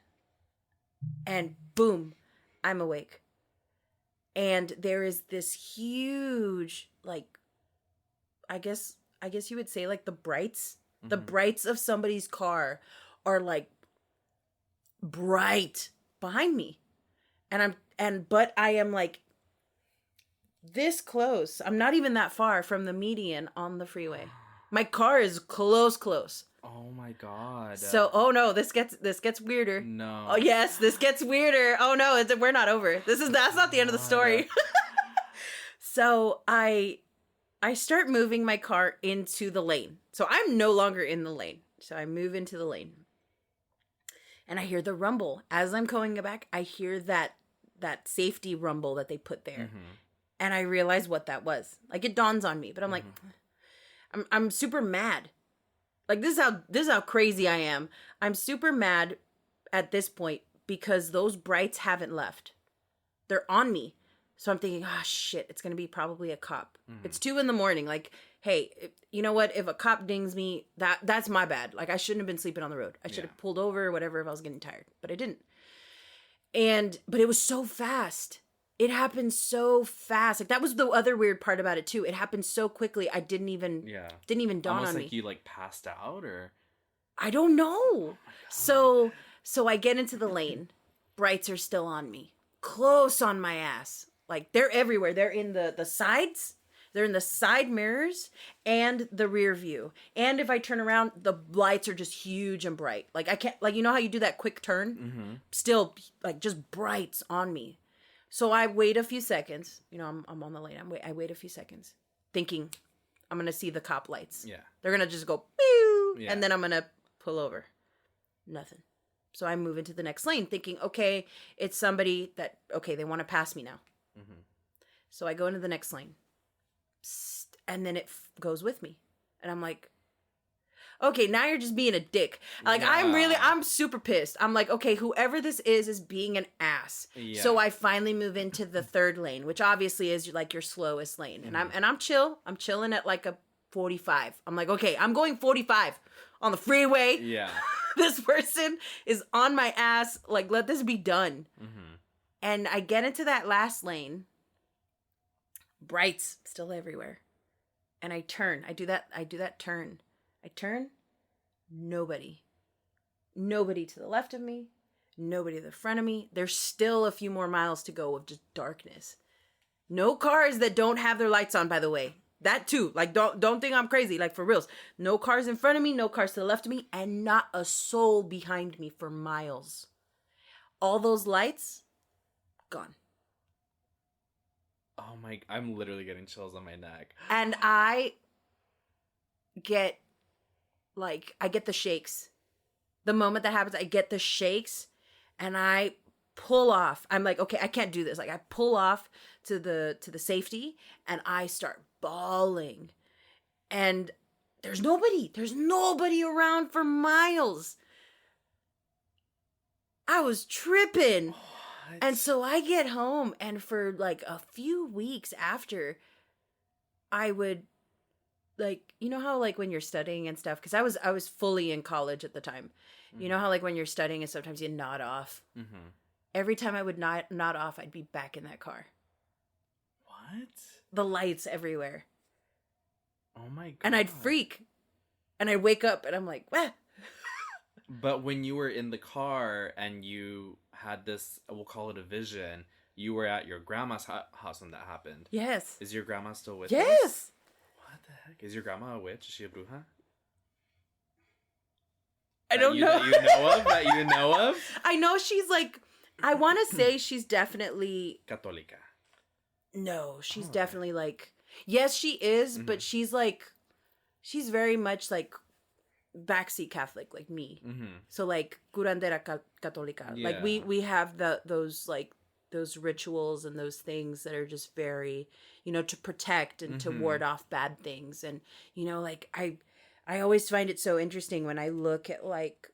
and boom, I'm awake. And there is this huge, like, I guess you would say like the brights of somebody's car are like bright behind me. But I am like this close. I'm not even that far from the median on the freeway. My car is close. Oh my God. So, oh no, this gets weirder. No. Oh yes, this gets weirder. Oh no, we're not over. That's not the end of the story. So I start moving my car into the lane. So I'm no longer in the lane. So I move into the lane. And I hear the rumble. As I'm going back, I hear that safety rumble that they put there. And I realize what that was. Like, it dawns on me, but I'm like, I'm super mad. Like, this is how crazy I am. I'm super mad at this point because those brights haven't left. They're on me. So I'm thinking, shit, it's going to be probably a cop. It's 2 a.m. Like, hey, you know what? If a cop dings me, that's my bad. Like, I shouldn't have been sleeping on the road. I should have pulled over or whatever if I was getting tired, but I didn't. But it was so fast. It happened so fast. Like, that was the other weird part about it too. It happened so quickly. I didn't even dawn Almost on me. like you like passed out, or I don't know. So I get into the lane. Brights are still on me. Close on my ass. Like, they're everywhere. They're in the sides. They're in the side mirrors and the rear view. And if I turn around, the lights are just huge and bright. Like, I can't, like, you know how you do that quick turn? Still, like, just brights on me. So I wait a few seconds. I'm on the lane. I wait a few seconds, thinking I'm going to see the cop lights. Yeah. They're going to just go, pew, yeah. and then I'm going to pull over. Nothing. So I move into the next lane, thinking, okay, it's somebody that, they want to pass me now. So I go into the next lane. Psst, and then it goes with me. And I'm like, okay, now you're just being a dick. Like, I'm super pissed. I'm like, okay, whoever this is being an ass. Yeah. So I finally move into the third lane, which obviously is like your slowest lane. And I'm chill. I'm chilling at like a 45. I'm like, okay, I'm going 45 on the freeway. Yeah. This person is on my ass. Like, let this be done. And I get into that last lane. Brights still everywhere. And I turn. I do that turn. I turn. Nobody. Nobody to the left of me. Nobody to the front of me. There's still a few more miles to go of just darkness. No cars that don't have their lights on, by the way. That too. Like, don't think I'm crazy. Like, for reals. No cars in front of me, no cars to the left of me, and not a soul behind me for miles. All those lights, gone. Oh my, I'm literally getting chills on my neck. And I get the shakes. The moment that happens, I get the shakes and I pull off. I'm like, okay, I can't do this. Like, I pull off to the safety and I start bawling. And there's nobody around for miles. I was tripping. What? And so I get home, and for like a few weeks after, I would, like, you know how like when you're studying and stuff, because I was fully in college at the time. Mm-hmm. You know how like when you're studying and sometimes you nod off. Mm-hmm. Every time I would nod off, I'd be back in that car. What? The lights everywhere. Oh my God. And I'd freak. And I'd wake up and I'm like, what? But when you were in the car and you had this, we'll call it a vision, you were at your grandma's house when that happened. Yes. Is your grandma still with us? Yes. What the heck? Is your grandma a witch? Is she a bruja? I don't know. That you know of? I know she's like, I want to say she's definitely... Católica. No, she's definitely like... Yes, she is, but she's like... She's very much like backseat Catholic, like me. Mm-hmm. So like curandera católica. Yeah. Like we have those rituals and those things that are just very, to protect and to ward off bad things. And like I always find it so interesting when I look at, like,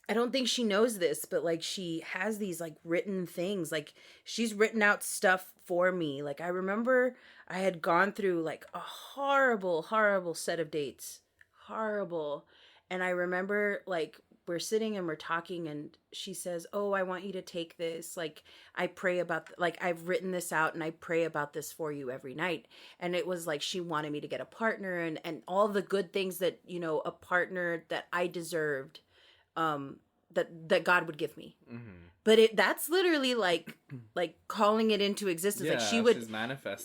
I don't think she knows this, but like she has these like written things, like she's written out stuff for me. Like I remember I had gone through like a horrible set of dates. Horrible. And I remember like we're sitting and we're talking and she says, "Oh, I want you to take this. Like I pray about, like I've written this out and I pray about this for you every night." And it was like she wanted me to get a partner and all the good things that, a partner that I deserved. That God would give me. Mm-hmm. But that's literally like calling it into existence. Yeah, like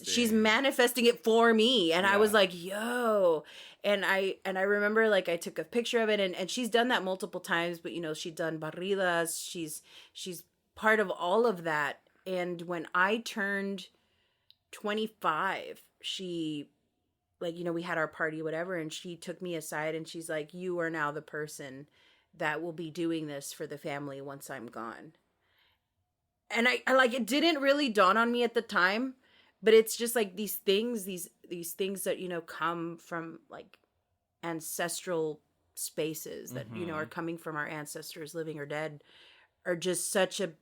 she's manifesting it for me. And I was like, yo. And I remember like I took a picture of it and she's done that multiple times, but she's done barridas. She's part of all of that. And when I turned 25, she, like, we had our party, whatever. And she took me aside and she's like, "You are now the person that will be doing this for the family once I'm gone." And I like, it didn't really dawn on me at the time, but it's just like these things that, come from like ancestral spaces that, are coming from our ancestors, living or dead, are just such a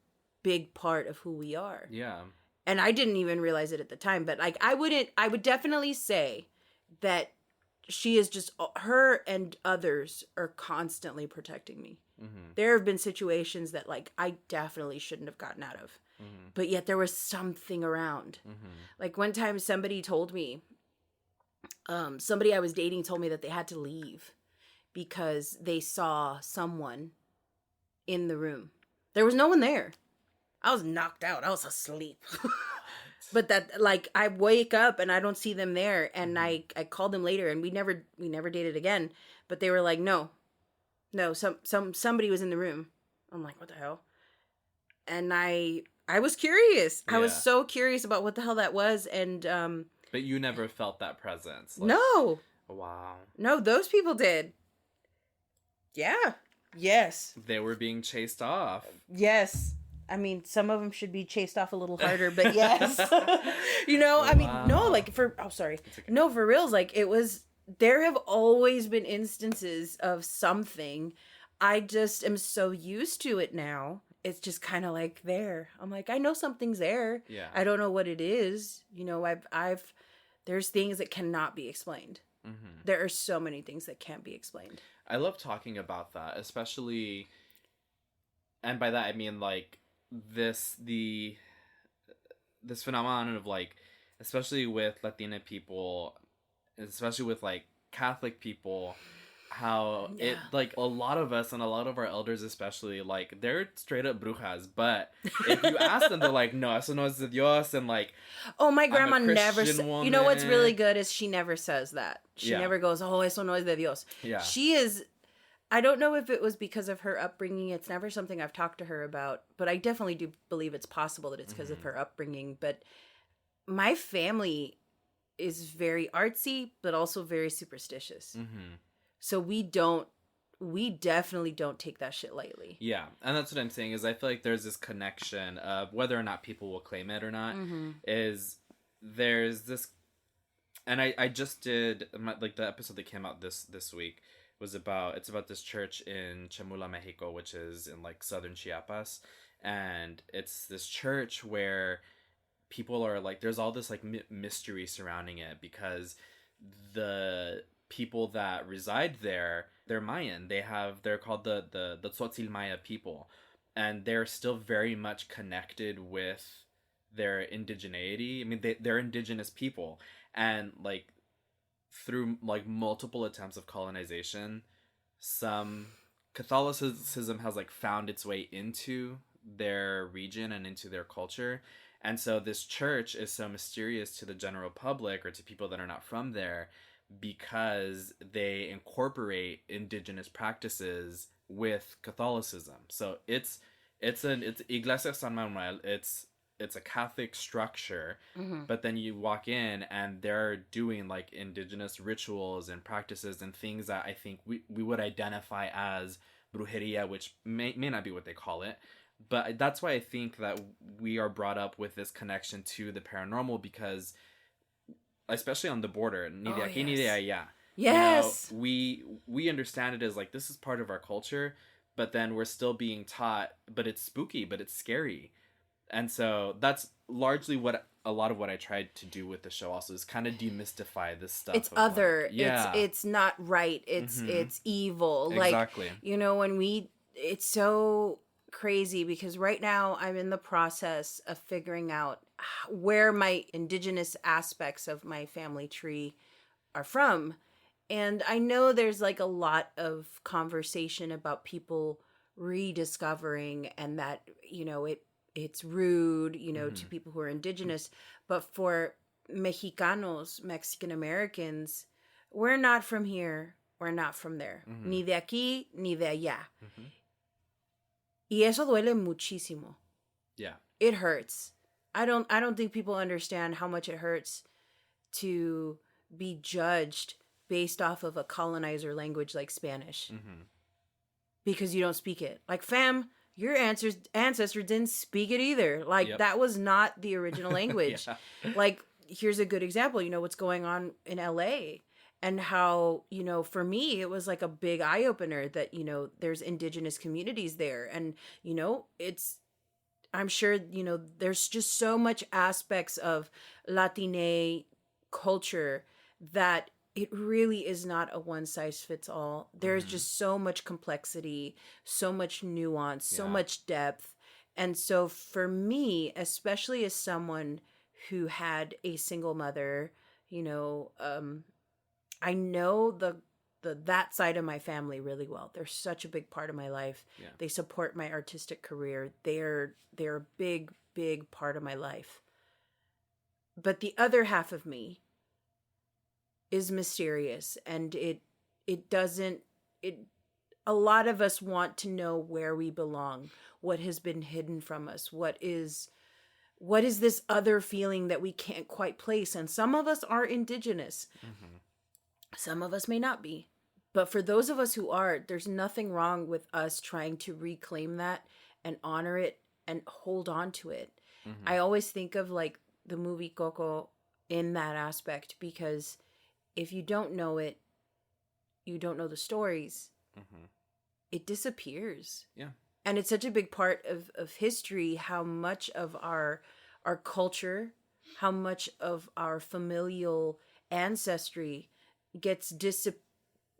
big part of who we are. Yeah. And I didn't even realize it at the time, but like, I would definitely say that she is just, her and others are constantly protecting me. Mm-hmm. There have been situations that like I definitely shouldn't have gotten out of, but yet there was something around. Mm-hmm. Like one time somebody told me, somebody I was dating told me that they had to leave because they saw someone in the room. There was no one there. I was knocked out. I was asleep. But that, like, I wake up and I don't see them there, and I called them later, and we never dated again. But they were like, no, somebody was in the room. I'm like, what the hell? And I was curious. Yeah. I was so curious about what the hell that was, and but you never felt that presence. Like, no. Wow. No, those people did. Yeah. Yes. They were being chased off. Yes. I mean, some of them should be chased off a little harder, but yes. I mean, no, like for reals, like there have always been instances of something. I just am so used to it now. It's just kind of like there. I'm like, I know something's there. Yeah. I don't know what it is. There's things that cannot be explained. Mm-hmm. There are so many things that can't be explained. I love talking about that, especially, and by that I mean like, this phenomenon of like, especially with Latina people, especially with like Catholic people, how it, like, a lot of us and a lot of our elders especially, like, they're straight up brujas, but if you ask them, they're like, no, eso no es de Dios, and like, Oh, my I'm a grandma never Christian you know what's really woman. good is she never says that. She Yeah. never goes, oh, eso no es de Dios. Yeah. She is, I don't know if it was because of her upbringing. It's never something I've talked to her about, but I definitely do believe it's possible that it's because of her upbringing. But my family is very artsy, but also very superstitious. So we definitely don't take that shit lightly. Yeah, and that's what I'm saying, is I feel like there's this connection of whether or not people will claim it or not, is there's this, and I just did, like, the episode that came out this week was about, it's about this church in Chamula, Mexico, which is in, like, southern Chiapas, and it's this church where people are, like, there's all this, like, mystery surrounding it, because the people that reside there, they're Mayan. They're called the Tzotzil Maya people, and they're still very much connected with their indigeneity. I mean, they're indigenous people, and, like, through, like, multiple attempts of colonization, some Catholicism has, like, found its way into their region and into their culture. And so this church is so mysterious to the general public or to people that are not from there, because they incorporate indigenous practices with Catholicism. So it's Iglesia San Manuel. It's a Catholic structure, but then you walk in and they're doing, like, indigenous rituals and practices and things that I think we would identify as brujeria, which may not be what they call it. But that's why I think that we are brought up with this connection to the paranormal, because especially on the border, ni de aquí ni de allá. Yes. You know, we understand it as, like, this is part of our culture, but then we're still being taught, but it's spooky, but it's scary. And so that's largely what a lot of what I tried to do with the show also, is kind of demystify this stuff. It's other. Like, yeah. It's not right. It's evil. Exactly. Like, you know, it's so crazy, because right now I'm in the process of figuring out where my indigenous aspects of my family tree are from. And I know there's, like, a lot of conversation about people rediscovering, and that, you know, it's rude, you know, to people who are indigenous. But for Mexicanos, Mexican Americans, we're not from here, we're not from there. Ni de aquí, ni de allá. Y eso duele muchísimo. Yeah. It hurts. I don't think people understand how much it hurts to be judged based off of a colonizer language like Spanish. Because you don't speak it. Like, fam, your ancestors didn't speak it either. Like, that was not the original language. Like, here's a good example. You know, what's going on in LA, and how, you know, for me, it was like a big eye-opener that, you know, there's indigenous communities there. And, you know, I'm sure, you know, there's just so much aspects of Latine culture that it really is not a one-size-fits-all. There's just so much complexity, so much nuance, so much depth. And so for me, especially as someone who had a single mother, you know, I know that side of my family really well. They're such a big part of my life. Yeah. They support my artistic career. They're a big, big part of my life. But the other half of me is mysterious, and a lot of us want to know where we belong, what has been hidden from us, what is this other feeling that we can't quite place. And some of us are indigenous. Some of us may not be. But for those of us who are, there's nothing wrong with us trying to reclaim that and honor it and hold on to it. I always think of, like, the movie Coco in that aspect, because if you don't know it, you don't know the stories, it disappears. Yeah. And it's such a big part of history, how much of our culture, how much of our familial ancestry gets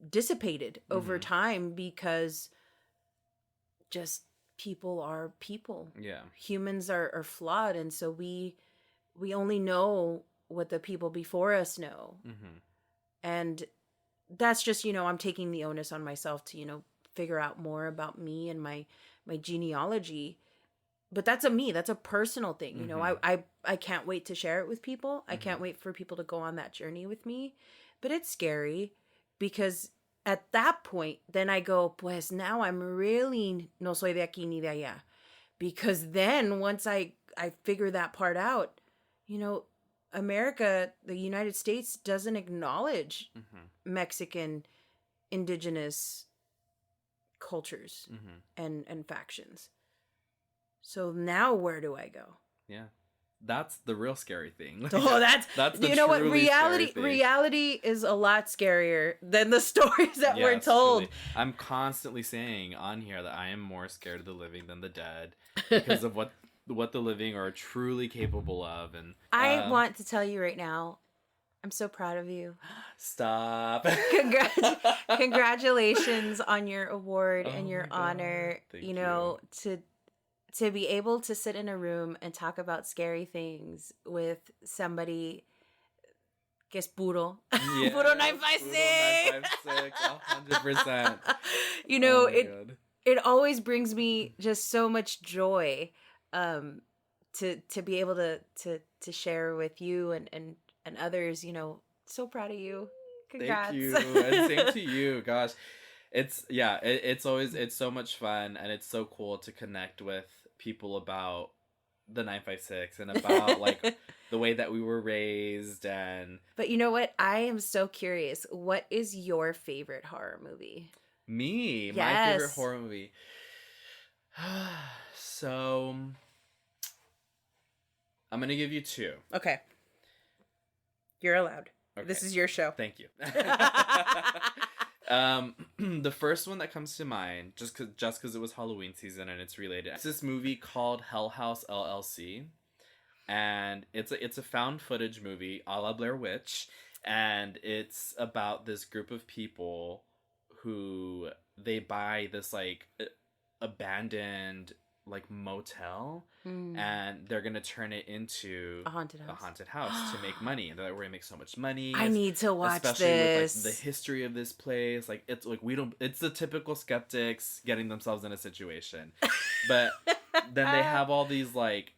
dissipated over time, because just people are people. Yeah. Humans are flawed, and so we only know what the people before us know. And that's just, I'm taking the onus on myself to, figure out more about me and my genealogy. But that's a personal thing. I can't wait to share it with people. I can't wait for people to go on that journey with me. But it's scary because at that point, then I go, pues now I'm really no soy de aquí ni de allá. Because then once I figure that part out, America, the United States doesn't acknowledge Mexican indigenous cultures and factions. So now where do I go? Yeah. That's the real scary thing. Oh, that's the you know what, reality reality is a lot scarier than the stories that we're told. Truly. I'm constantly saying on here that I am more scared of the living than the dead because of what the living are truly capable of. And I want to tell you right now, I'm so proud of you. Stop. Congratulations on your award and your honor. Thank you. To be able to sit in a room and talk about scary things with somebody que es puro. Yeah, puro 956. 100%. It always brings me just so much joy to be able to share with you and others, so proud of you. Congrats. Thank you. And same to you. Gosh. It's so much fun, and it's so cool to connect with people about the 956 and about like the way that we were raised. And but you know what, I am so curious, what is your favorite horror movie? My favorite horror movie. So I'm gonna give you two. Okay, you're allowed. Okay. This is your show. Thank you. The first one that comes to mind, just because it was Halloween season and it's related, it's this movie called Hell House LLC, and it's a found footage movie a la Blair Witch, and it's about this group of people who they buy this like abandoned like motel, and they're gonna turn it into a haunted house to make money, and they're like, we're gonna make so much money. I need to watch especially this. with like the history of this place. Like it's like it's the typical skeptics getting themselves in a situation, but then they have all these like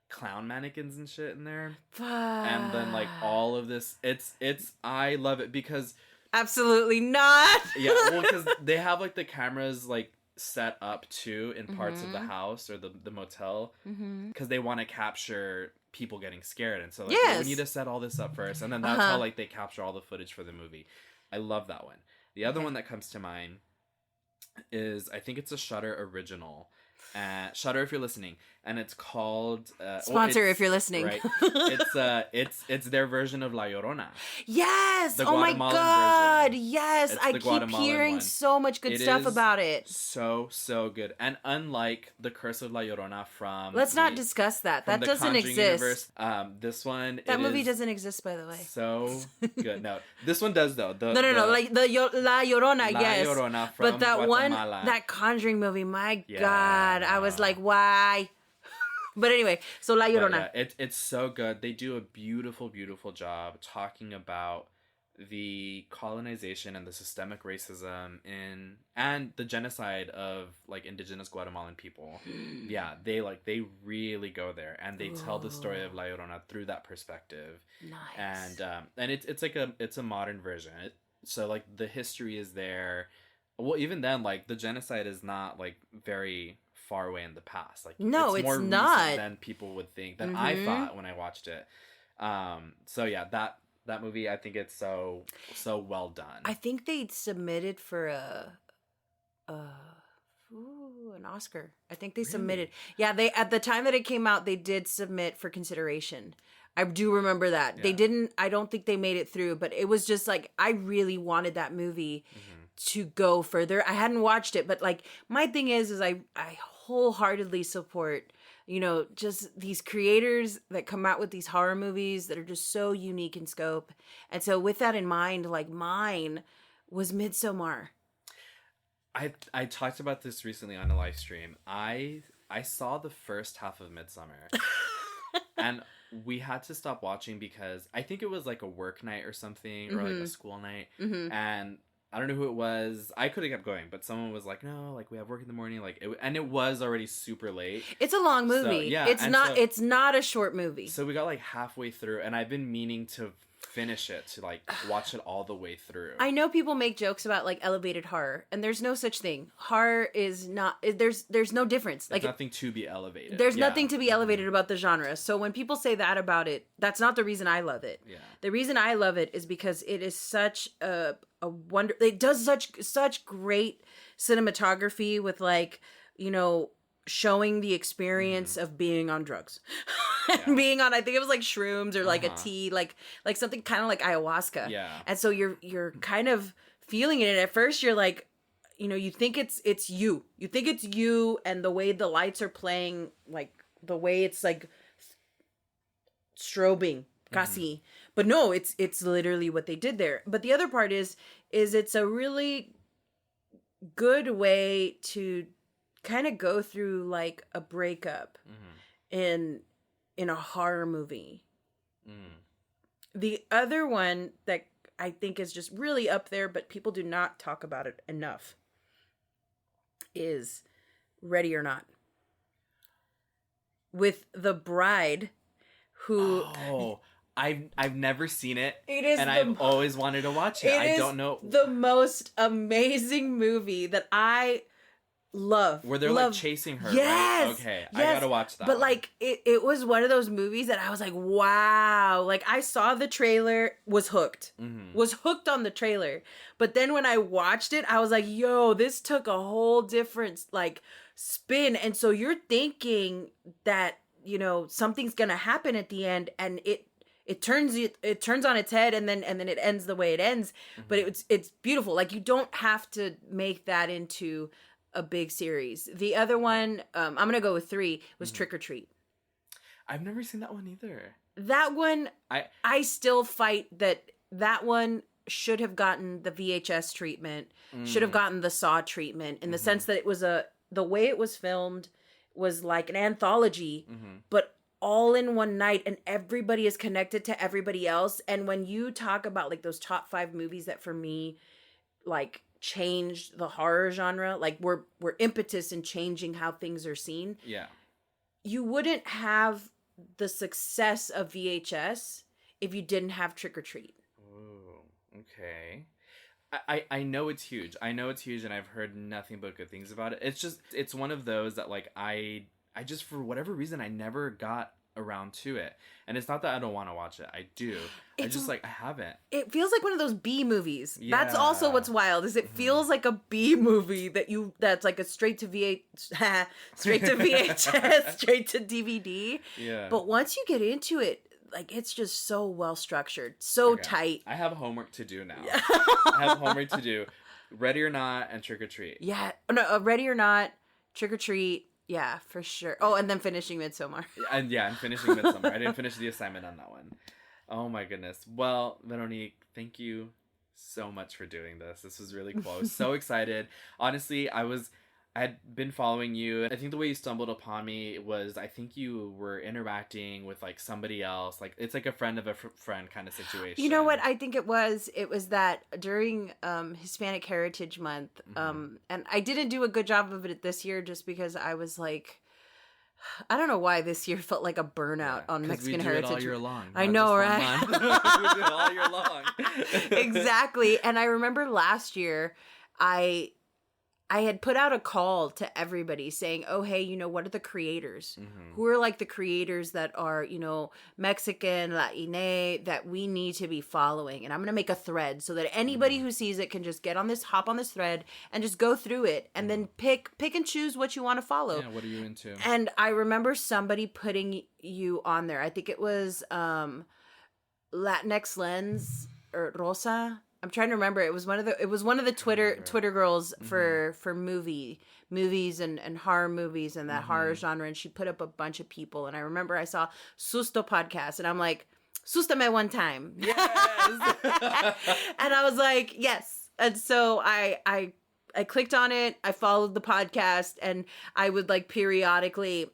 clown mannequins and shit in there. And then like all of this, it's I love it because absolutely not. Yeah, well, because they have like the cameras like set up too in parts of the house or the motel, because they want to capture people getting scared, and so like, we need to set all this up first, and then that's how like they capture all the footage for the movie. I love that one. The other one that comes to mind is, I think it's a Shudder original. Shudder, if you're listening, and it's called sponsor if you're listening. Right, it's their version of La Llorona. Yes. The oh my God. Version. Yes, I keep hearing so much good stuff about it. So good, and unlike the Curse of La Llorona from let's not discuss that. That doesn't exist. Universe, this one that movie doesn't exist, by the way. So good. No, this one does though. No. Like La Llorona, yes. Llorona from but that Guatemala. one, that Conjuring movie, my God. I was like, why? But anyway, so La Llorona. Yeah, it's so good. They do a beautiful, beautiful job talking about the colonization and the systemic racism and the genocide of like indigenous Guatemalan people. Yeah, they really go there, and they tell the story of La Llorona through that perspective. Nice. And it's a modern version. So like the history is there. Well, even then, like the genocide is not like very far away in the past. Like no, it's more not recent than people would think, than I thought when I watched it. So yeah, that movie, I think it's so well done. I think they submitted for an Oscar. I think they submitted. Yeah, they at the time that it came out, they did submit for consideration. I do remember that. Yeah. They didn't. I don't think they made it through, but it was just like I really wanted that movie to go further. I hadn't watched it, but like my thing is I wholeheartedly support, just these creators that come out with these horror movies that are just so unique in scope. And so with that in mind, like mine was Midsommar. I talked about this recently on a live stream. I saw the first half of Midsommar. And we had to stop watching because I think it was like a work night or something, or like a school night, and I don't know who it was. I could have kept going, but someone was like, "No, like we have work in the morning." Like, and it was already super late. It's a long movie. So, yeah, it's not a short movie. So we got like halfway through, and I've been meaning to finish it, to like watch it all the way through. I know people make jokes about like elevated horror, and there's no such thing. Horror is not, there's no difference. There's like nothing to be elevated. There's nothing to be elevated about the genre. So when people say that about it, that's not the reason I love it. Yeah. The reason I love it is because it is such a wonder. It does such great cinematography with, like, you know, showing the experience of being on drugs. Being on, I think it was like shrooms or like a tea, like something kind of like ayahuasca. Yeah. And so you're kind of feeling it, and at first you're like, you know, you think it's you. You think it's you, and the way the lights are playing, like the way it's like strobing, casi. But no, it's literally what they did there. But the other part is it's a really good way to kind of go through like a breakup in a horror movie. The other one that I think is just really up there, but people do not talk about it enough, is Ready or Not, with the bride who... Oh, I've never seen it. It is, and I've always wanted to watch it. I don't know. The most amazing movie that I love. Where they're like chasing her. Yes. Right? Okay. Yes. I gotta watch that. But like it was one of those movies that I was like, wow. Like I saw the trailer, was hooked. Was hooked on the trailer. But then when I watched it, I was like, yo, this took a whole different like spin. And so you're thinking that, you know, something's gonna happen at the end, and it turns on its head, and then it ends the way it ends. But it's beautiful. Like, you don't have to make that into a big series. The other one, I'm gonna go with 3, was Trick or Treat. I've never seen that one either. That one, I still fight that one should have gotten the VHS treatment, should have gotten the Saw treatment, in the sense that it was the way it was filmed was like an anthology, but all in one night, and everybody is connected to everybody else. And when you talk about like those top 5 movies that for me like changed the horror genre, like were impetus in changing how things are seen. Yeah. You wouldn't have the success of VHS if you didn't have Trick or Treat. Ooh, okay. I know it's huge. And I've heard nothing but good things about it. It's one of those that like I just, for whatever reason, I never got around to it. And it's not that I don't want to watch it. I do. I haven't. It feels like one of those B movies. Yeah. That's also what's wild, is it feels like a B movie that's like a straight to VHS, straight to DVD. Yeah. But once you get into it, like, it's just so well structured, so tight. I have homework to do now. I have homework to do. Ready or Not and Trick or Treat. Yeah. No, Ready or Not, Trick or Treat. Yeah, for sure. Oh, and then finishing Midsommar. And finishing Midsommar. I didn't finish the assignment on that one. Oh my goodness. Well, Veronique, thank you so much for doing this. This was really cool. I was so excited. Honestly, I had been following you. I think the way you stumbled upon me was, I think you were interacting with like somebody else. Like, it's like a friend of a friend kind of situation. You know what I think it was? It was that during Hispanic Heritage Month, and I didn't do a good job of it this year just because I was like, I don't know why this year felt like a burnout on Mexican Heritage. We do it all year long. I know, right? We do it all year long. Exactly. And I remember last year, I had put out a call to everybody saying, oh, hey, you know, what are the creators? Who are like the creators that are, you know, Mexican, Latine, that we need to be following? And I'm going to make a thread so that anybody who sees it can just hop on this thread and just go through it, and then pick and choose what you want to follow. Yeah, what are you into? And I remember somebody putting you on there. I think it was Latinx Lens or Rosa. I'm trying to remember. It was one of the Twitter girls for movies and horror movies and that horror genre, and she put up a bunch of people. And I remember I saw Susto podcast, and I'm like, Sustame one time. Yes. And I was like, yes. And so I clicked on it. I followed the podcast, and I would like periodically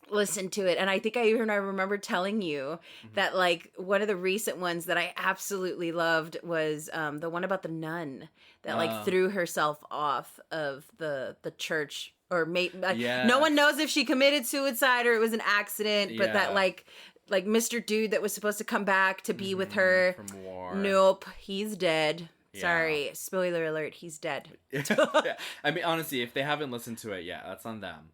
listen to it. And I think I remember telling you that like one of the recent ones that I absolutely loved was the one about the nun that like threw herself off of the church, or no one knows if she committed suicide or it was an accident, but that like Mr. Dude that was supposed to come back to be with her from war. Nope, he's dead. Sorry, spoiler alert, he's dead. I mean, honestly, if they haven't listened to it yet, that's on them.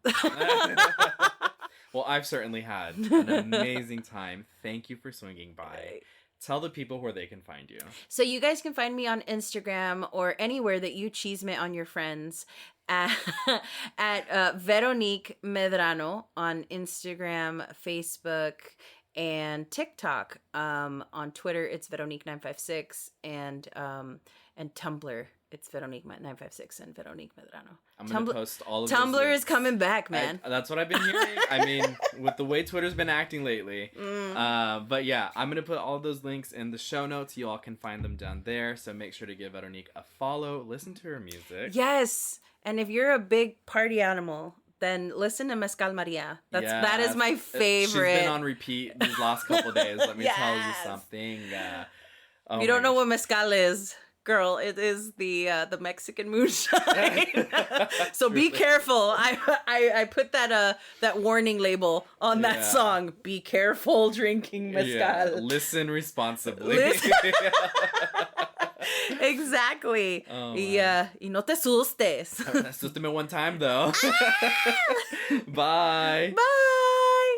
Well, I've certainly had an amazing time. Thank you for swinging by. Tell the people where they can find you. So you guys can find me on Instagram or anywhere that you cheesemate on your friends at Veronique Medrano on Instagram, Facebook, and TikTok. On Twitter, it's Veronique956, and Tumblr, it's Veronique956 and Veronique Medrano. I'm going to post all of Tumblr is coming back, man. That's what I've been hearing. I mean, with the way Twitter's been acting lately. But yeah, I'm going to put all those links in the show notes. You all can find them down there. So make sure to give Veronique a follow. Listen to her music. Yes. And if you're a big party animal, then listen to Mezcal Maria. That is my favorite. She's been on repeat these last couple days. Let me tell you something. If you don't know what mezcal is, girl, it is the Mexican moonshine. So be careful. I put that warning label on that song. Be careful drinking mezcal. Yeah. Listen responsibly. Exactly. Y no te asustes. Asústame one time though. Bye. Bye.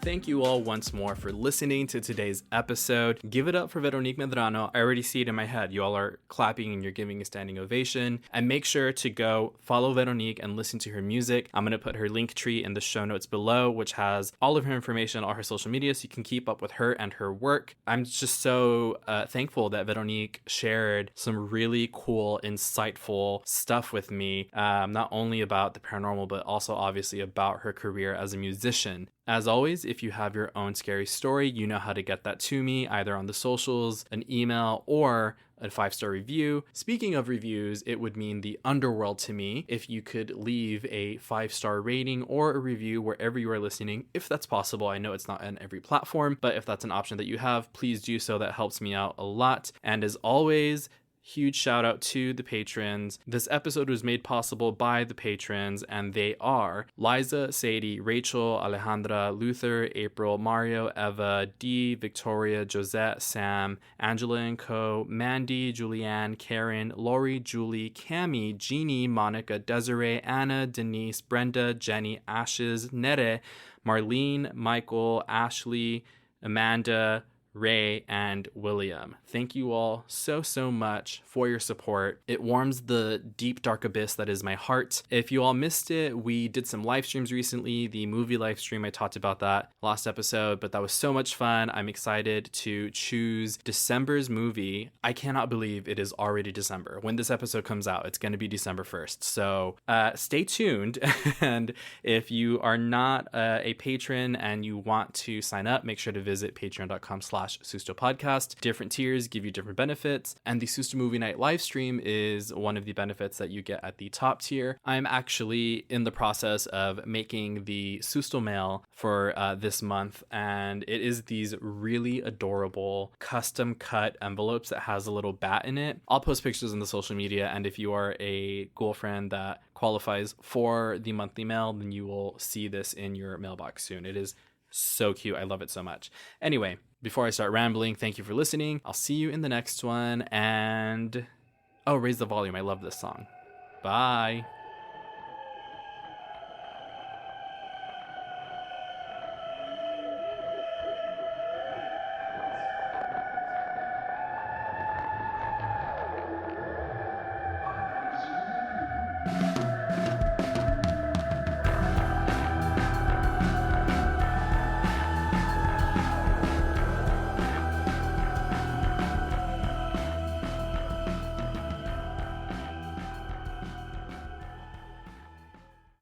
Thank you all once more for listening to today's episode. Give it up for Veronique Medrano. I already see it in my head. You all are clapping and you're giving a standing ovation. And make sure to go follow Veronique and listen to her music. I'm going to put her link tree in the show notes below, which has all of her information, all her social media, so you can keep up with her and her work. I'm just so thankful that Veronique shared some really cool, insightful stuff with me, not only about the paranormal, but also obviously about her career as a musician. As always, if you have your own scary story, you know how to get that to me, either on the socials, an email, or a 5-star review. Speaking of reviews, it would mean the underworld to me if you could leave a 5-star rating or a review wherever you are listening, if that's possible. I know it's not on every platform, but if that's an option that you have, please do so. That helps me out a lot. And as always, huge shout out to the patrons. This episode was made possible by the patrons, and they are Liza, Sadie, Rachel, Alejandra, Luther, April, Mario, Eva, Dee, Victoria, Josette, Sam, Angela and Co, Mandy, Julianne, Karen, Lori, Julie, Cami, Jeannie, Monica, Desiree, Anna, Denise, Brenda, Jenny, Ashes, Nere, Marlene, Michael, Ashley, Amanda, Ray, and William. Thank you all so much for your support. It warms the deep, dark abyss that is my heart. If you all missed it, we did some live streams recently. The movie live stream, I talked about that last episode, but that was so much fun. I'm excited to choose December's movie. I cannot believe it is already December. When this episode comes out, it's going to be December 1st. So stay tuned. And if you are not a patron and you want to sign up, make sure to visit patreon.com/Susto Podcast. Different tiers give you different benefits, and the Susto Movie Night live stream is one of the benefits that you get at the top tier. I'm actually in the process of making the Susto mail for this month, and it is these really adorable custom cut envelopes that has a little bat in it. I'll post pictures on the social media, and if you are a girlfriend that qualifies for the monthly mail, then you will see this in your mailbox soon. It is so cute. I love it so much. Anyway, before I start rambling, thank you for listening. I'll see you in the next one. And raise the volume. I love this song. Bye.